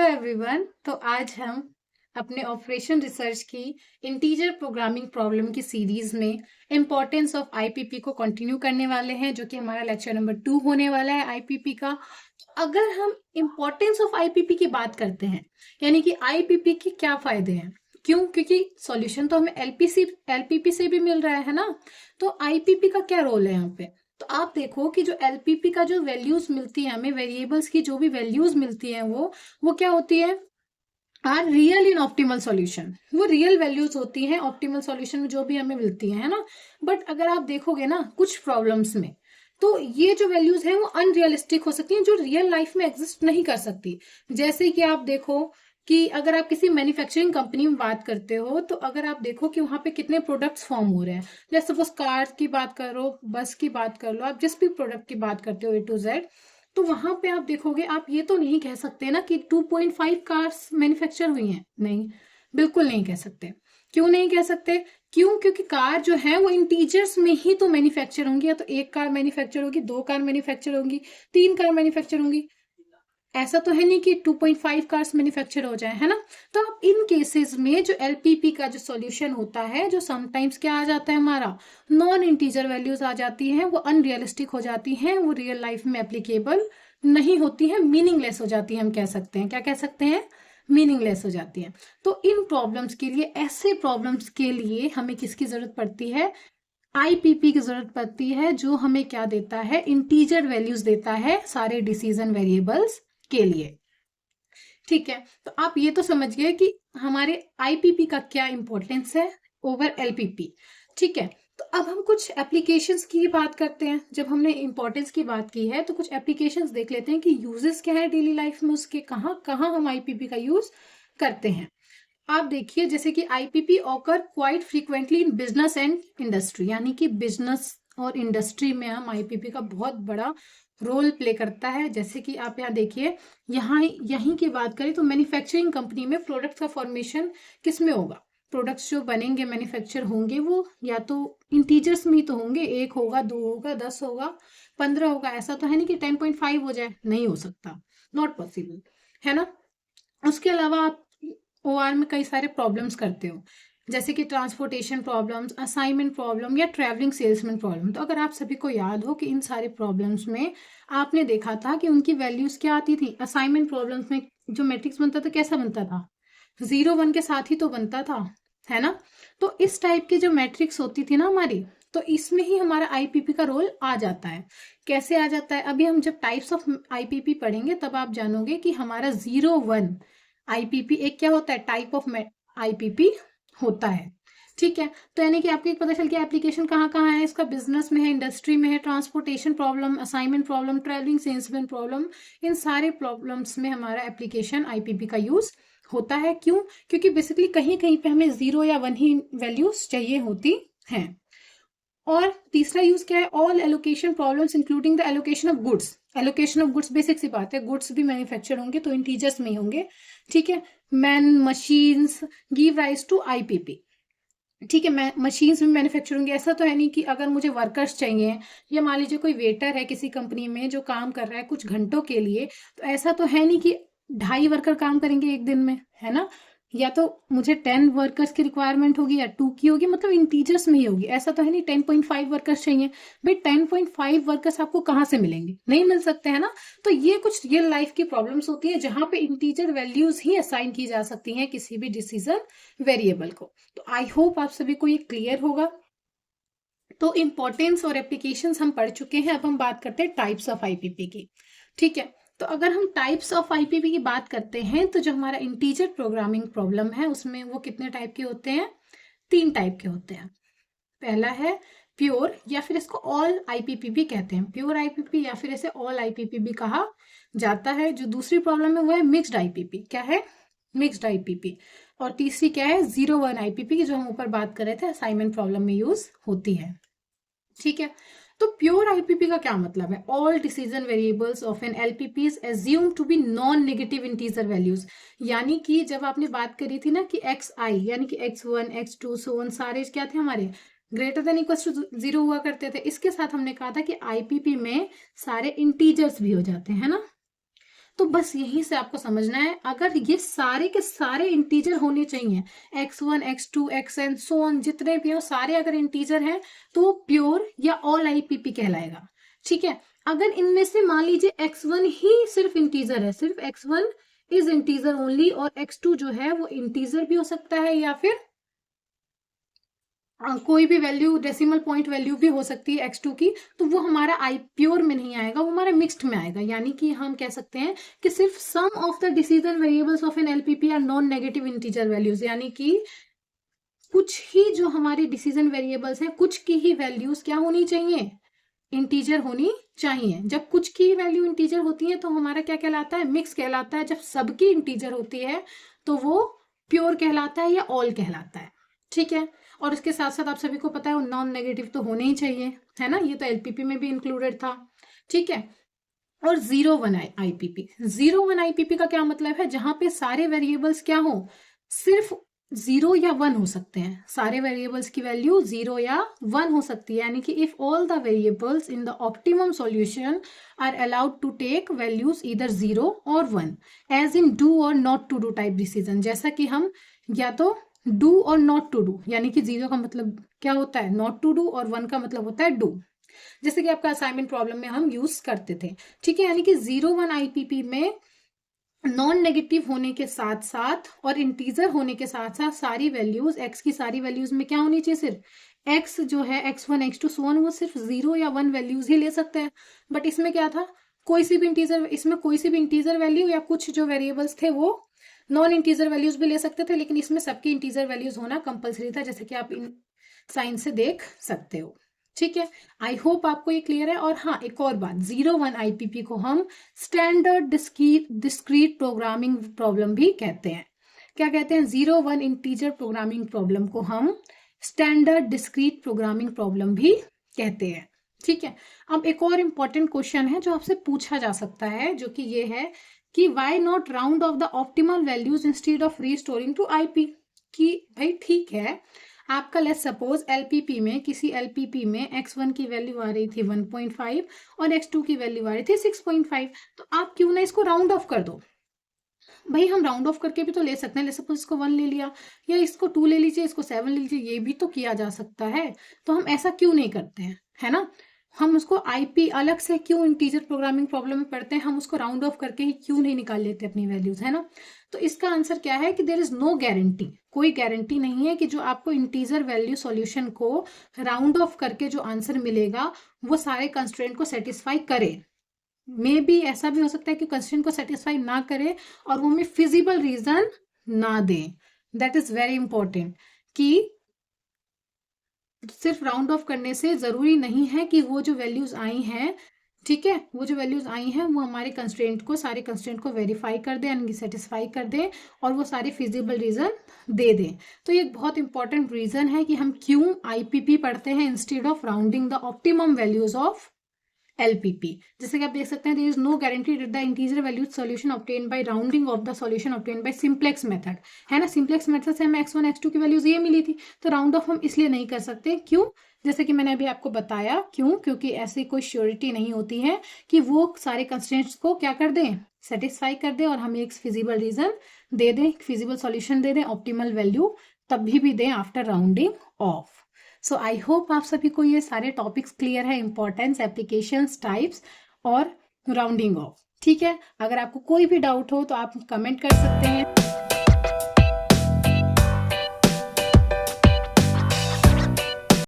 Everyone. तो आज हम अपने ऑपरेशन रिसर्च की इंटीजर प्रोग्रामिंग प्रॉब्लम की सीरीज में इम्पोर्टेंस ऑफ आईपीपी को कंटिन्यू करने वाले हैं, जो कि हमारा लेक्चर नंबर 2 होने वाला है आईपीपी का। अगर हम इम्पोर्टेंस ऑफ आईपीपी की बात करते हैं, यानी कि आईपीपी के क्या फायदे हैं, क्यों? क्योंकि सॉल्यूशन तो हमें एलपीपी से भी मिल रहा है ना। तो आईपीपी का क्या रोल है यहाँ पे? तो आप देखो कि जो एलपीपी का जो वैल्यूज मिलती है हमें, वेरिएबल्स की जो भी वैल्यूज मिलती है वो क्या होती है? Are real in optimal solution. वो रियल वैल्यूज होती हैं ऑप्टिमल सॉल्यूशन में जो भी हमें मिलती है ना। बट अगर आप देखोगे ना कुछ प्रॉब्लम्स में, तो ये जो वैल्यूज हैं वो अनरियलिस्टिक हो सकती हैं, जो रियल लाइफ में एग्जिस्ट नहीं कर सकती। जैसे कि आप देखो कि अगर आप किसी मैन्युफैक्चरिंग कंपनी में बात करते हो, तो अगर आप देखो कि वहां पे कितने प्रोडक्ट्स फॉर्म हो रहे हैं, जैसे सपोज कार की बात करो, बस की बात कर लो, आप जिस भी प्रोडक्ट की बात करते हो A to Z, तो वहां पे आप देखोगे, आप ये तो नहीं कह सकते ना कि 2.5 कार्स मैन्युफैक्चर हुई हैं। नहीं, बिल्कुल नहीं कह सकते। क्यों नहीं कह सकते? क्यों? क्योंकि कार जो है वो इंटीजर्स में ही तो मैन्युफैक्चर होंगी। या तो एक कार मैन्युफैक्चर होगी, 2 कार मैन्युफैक्चर होंगी, 3 कार मैन्युफैक्चर होंगी। ऐसा तो है नहीं कि 2.5 कार्स मैन्युफैक्चर हो जाए, है ना। तो अब इन केसेस में जो एलपीपी का जो सॉल्यूशन होता है, जो समटाइम्स क्या आ जाता है, हमारा नॉन इंटीजर वैल्यूज आ जाती हैं, वो अनरियलिस्टिक हो जाती हैं, वो रियल लाइफ में एप्लीकेबल नहीं होती है, मीनिंगलेस हो जाती है। हम कह सकते हैं, क्या कह सकते हैं? मीनिंगलेस हो जाती है। तो इन प्रॉब्लम्स के लिए, ऐसे प्रॉब्लम्स के लिए हमें किसकी जरूरत पड़ती है? आईपीपी की जरूरत पड़ती है, जो हमें क्या देता है? इंटीजर वैल्यूज देता है सारे डिसीजन वेरिएबल्स के लिए। ठीक है, तो आप ये तो समझ गए कि हमारे आईपीपी का क्या इंपॉर्टेंस है ओवर एलपीपी। ठीक है, तो अब हम कुछ एप्लीकेशंस की बात करते हैं। जब हमने इंपॉर्टेंस की बात की है, तो कुछ एप्लीकेशंस देख लेते हैं कि यूजेस क्या है डेली लाइफ में, उसके कहाँ कहाँ हम आईपीपी का यूज करते हैं। आप देखिए, जैसे कि IPP occur quite frequently in business and industry, यानी कि बिजनेस और इंडस्ट्री में हम आईपीपी का बहुत बड़ा रोल प्ले करता है। जैसे कि आप यहाँ देखिए, यहीं की बात करें तो मैन्युफैक्चरिंग कंपनी में प्रोडक्ट का फॉर्मेशन किस में होगा? प्रोडक्ट्स जो बनेंगे, मैन्युफैक्चर होंगे, वो या तो इंटीजर्स में ही तो होंगे। 1 होगा, 2 होगा, 10 होगा, 15 होगा। ऐसा तो है नहीं कि 10.5 हो जाए, नहीं हो सकता, नॉट पॉसिबल, है ना। उसके अलावा आप ओआर में कई सारे प्रॉब्लम्स करते हो, जैसे कि ट्रांसपोर्टेशन प्रॉब्लम्स, असाइनमेंट प्रॉब्लम या ट्रैवलिंग सेल्समैन प्रॉब्लम। तो अगर आप सभी को याद हो कि इन सारे प्रॉब्लम्स में आपने देखा था कि उनकी वैल्यूज क्या आती थी। असाइनमेंट प्रॉब्लम्स में जो मैट्रिक्स बनता था, कैसा बनता था? 0 1 के साथ ही तो बनता था, है ना। तो इस टाइप की जो मैट्रिक्स होती थी ना हमारी, तो इसमें ही हमारा आईपीपी का रोल आ जाता है। कैसे आ जाता है? अभी हम जब टाइप्स ऑफ आईपीपी पढ़ेंगे तब आप जानोगे कि हमारा 0 1 आईपीपी एक क्या होता है? टाइप ऑफ आईपीपी होता है। ठीक है, तो यानी कि आपको एक पता चल गया एप्लीकेशन कहाँ कहाँ है इसका। बिजनेस में है, इंडस्ट्री में है, transportation problem, assignment problem, travelling salesman problem, इन सारे प्रॉब्लम्स में हमारा एप्लीकेशन आईपीपी का यूज होता है। क्यों? क्योंकि बेसिकली कहीं कहीं पे हमें 0 या 1 ही वैल्यूज चाहिए होती हैं। और तीसरा यूज क्या है? All allocation problems including the allocation of goods. Allocation of goods basic सी बात है, गुड्स भी मैन्युफैक्चर होंगे तो इंटीजर्स में ही होंगे। ठीक है, man machines give rise to IPP. ठीक है, मैं मशीन्स में मैन्युफैक्चर होंगे। ऐसा तो है नहीं कि अगर मुझे वर्कर्स चाहिए, या मान लीजिए कोई वेटर है किसी कंपनी में जो काम कर रहा है कुछ घंटों के लिए, तो ऐसा तो है नहीं कि 2.5 वर्कर काम करेंगे एक दिन में, है ना। या तो मुझे 10 वर्कर्स की रिक्वायरमेंट होगी या 2 की होगी, मतलब इंटीजर्स में ही होगी। ऐसा तो है नहीं 10.5 वर्कर्स चाहिए। भाई 10.5 वर्कर्स आपको कहाँ से मिलेंगे? नहीं मिल सकते, है ना। तो ये कुछ रियल लाइफ की प्रॉब्लम्स होती है जहां पे इंटीजर वैल्यूज ही असाइन की जा सकती हैं किसी भी डिसीजन वेरिएबल को। तो आई होप आप सभी को ये क्लियर होगा। तो इंपॉर्टेंस और एप्लीकेशंस हम पढ़ चुके हैं। अब हम बात करते हैं टाइप्स ऑफ आईपीपी की। ठीक है, तो अगर हम टाइप्स ऑफ आईपीपी की बात करते हैं, तो जो हमारा इंटीजर प्रोग्रामिंग प्रॉब्लम है उसमें वो कितने टाइप के होते हैं? 3 टाइप के होते हैं। पहला है प्योर, या फिर इसको ऑल आईपीपी भी कहते हैं। प्योर आईपीपी या फिर इसे ऑल आईपीपी भी कहा जाता है। जो दूसरी प्रॉब्लम है वो है मिक्स्ड आईपीपी। क्या है? Mixed IPP. और तीसरी क्या है? 0 1 आईपीपी, जो हम ऊपर बात कर रहे थे, असाइनमेंट प्रॉब्लम में यूज होती है। ठीक है, तो प्योर आईपीपी का क्या मतलब है? All decision variables of an LPP is assume to be non negative integer values. यानी कि जब आपने बात करी थी ना कि एक्स आई, यानी कि x1 x2 सो ऑन, सारे क्या थे हमारे? ग्रेटर देन इक्वल टू 0 हुआ करते थे। इसके साथ हमने कहा था कि आईपीपी में सारे इंटीजर्स भी हो जाते हैं, है ना। तो बस यहीं से आपको समझना है, अगर ये सारे के सारे इंटीजर होने चाहिए, x1 x2 xn so on, जितने भी हो सारे अगर इंटीजर हैं तो प्योर या ऑल आईपीपी कहलाएगा। ठीक है, अगर इनमें से मान लीजिए x1 ही सिर्फ इंटीजर है, सिर्फ x1 इज इंटीजर ओनली, और x2 जो है वो इंटीजर भी हो सकता है या फिर कोई भी वैल्यू, डेसिमल पॉइंट वैल्यू भी हो सकती है x2 की, तो वो हमारा आई प्योर में नहीं आएगा, वो हमारा मिक्स्ड में आएगा। यानी कि हम कह सकते हैं कि सिर्फ sum of the decision variables of an LPP are non negative integer values, यानी कि कुछ ही जो हमारे डिसीजन वेरिएबल्स हैं, कुछ की ही वैल्यूज क्या होनी चाहिए, इंटीजर होनी चाहिए। जब कुछ की वैल्यू इंटीजर होती है तो हमारा क्या कहलाता है, मिक्स कहलाता है। जब सबकी इंटीजर होती है तो वो प्योर कहलाता है या ऑल कहलाता है। ठीक है, और इसके साथ साथ आप सभी को पता है नॉन नेगेटिव तो होने ही चाहिए, है ना, ये तो एलपीपी में भी इंक्लूडेड था। ठीक है, और 0-1 आईपीपी, 0-1 आईपीपी का क्या मतलब है, जहां पे सारे वेरिएबल्स क्या हो, सिर्फ 0 या 1 हो सकते हैं, सारे वेरिएबल्स की वैल्यू 0 या 1 हो सकती है। यानी कि if all the variables in the optimum solution are allowed to take values इधर 0 और 1, एज इन डू और not to do type decision. जैसा कि हम या तो डू और नॉट टू डू, यानी कि 0 का मतलब क्या होता है नॉट टू डू, और 1 का मतलब होता है डू, जैसे कि आपका असाइनमेंट प्रॉब्लम में हम यूज करते थे। ठीक है, यानी कि 0-1 आईपीपी में नॉन नेगेटिव होने के साथ साथ और इंटीजर होने के साथ साथ सारी वैल्यूज, एक्स की सारी वैल्यूज में क्या होनी चाहिए, सिर्फ एक्स जो है x1 x2 सो ऑन, वो सिर्फ 0 या 1 वैल्यूज ही ले सकते हैं। बट इसमें क्या था, कोई सी भी इंटीजर, इसमें कोई सी भी इंटीजर वैल्यू या कुछ जो वेरिएबल्स थे वो नॉन इंटीजर वैल्यूज भी ले सकते थे, लेकिन इसमें सबकी इंटीजर वैल्यूज होना कंपलसरी था, जैसे कि आप इन साइन से देख सकते हो। ठीक है, आई होप आपको ये क्लियर है। और हाँ, एक और बात, 0-1 आईपीपी को हम स्टैंडर्ड डिस्क्रीट प्रोग्रामिंग प्रॉब्लम भी कहते हैं। क्या कहते हैं, 0-1 इंटीजर प्रोग्रामिंग प्रॉब्लम को हम स्टैंडर्ड डिस्क्रीट प्रोग्रामिंग प्रॉब्लम भी कहते हैं। ठीक है, अब एक और इंपॉर्टेंट क्वेश्चन है जो आपसे पूछा जा सकता है, जो कि ये है कि why not round off the optimal values instead of restoring to IP. कि भाई ठीक है, आपका लेट्स सपोज एलपीपी में, किसी एलपीपी में x1 की वैल्यू आ रही थी 1.5 और x2 की वैल्यू आ रही थी 6.5, तो आप क्यों ना इसको राउंड ऑफ कर दो। भाई हम राउंड ऑफ करके भी तो ले सकते हैं, लेट्स सपोज इसको 1 ले लिया, या इसको 2 ले लीजिए, इसको 7 ले लीजिए, ये भी तो किया जा सकता है। तो हम ऐसा क्यों नहीं करते हैं, है ना, हम उसको आईपी अलग से क्यों इंटीजर प्रोग्रामिंग प्रॉब्लम में पढ़ते हैं, हम उसको राउंड ऑफ करके ही क्यों नहीं निकाल लेते अपनी वैल्यूज, है ना। तो इसका आंसर क्या है कि देयर इज नो गारंटी, कोई गारंटी नहीं है कि जो आपको इंटीजर वैल्यू सॉल्यूशन को राउंड ऑफ करके जो आंसर मिलेगा वो सारे कंस्ट्रेंट को सेटिस्फाई करे। मे बी ऐसा भी हो सकता है कि कंस्ट्रेंट को सेटिस्फाई ना करे और वो हमें फिजिबल रीजन ना दे। दैट इज वेरी इंपॉर्टेंट, कि सिर्फ राउंड ऑफ करने से जरूरी नहीं है कि वो जो वैल्यूज आई हैं, ठीक है, वो जो वैल्यूज आई हैं वो हमारे कंस्ट्रेंट को, सारे कंस्ट्रेंट को वेरीफाई कर दे, यानी सेटिस्फाई कर दे, और वो सारे फिजिबल रीजन दे दें। तो ये एक बहुत इंपॉर्टेंट रीजन है कि हम क्यों आईपीपी पढ़ते हैं instead of rounding the optimum values of LPP. जैसे कि आप देख सकते हैं, there is no guarantee that the integer values solution obtain by rounding off the solution obtain by simplex method, है ना। सिंप्लेक्स मेथड से हमें x1 x2 की वैल्यूज ये मिली थी, तो राउंड ऑफ हम इसलिए नहीं कर सकते, क्यों, जैसे कि मैंने अभी आपको बताया क्यों, क्योंकि ऐसी कोई श्योरिटी नहीं होती है कि वो सारे कंस्ट्रेंट्स को क्या कर दें, सेटिस्फाई कर दें, और हमें एक फिजिबल रीजन दे दें, फिजिबल सॉल्यूशन दे दें, ऑप्टिमल वैल्यू तभी भी दें after rounding off. So I hope आप सभी को ये सारे टॉपिक्स क्लियर है, इंपॉर्टेंस, एप्लीकेशंस, टाइप्स और राउंडिंग ऑफ। ठीक है, अगर आपको कोई भी डाउट हो तो आप कमेंट कर सकते हैं।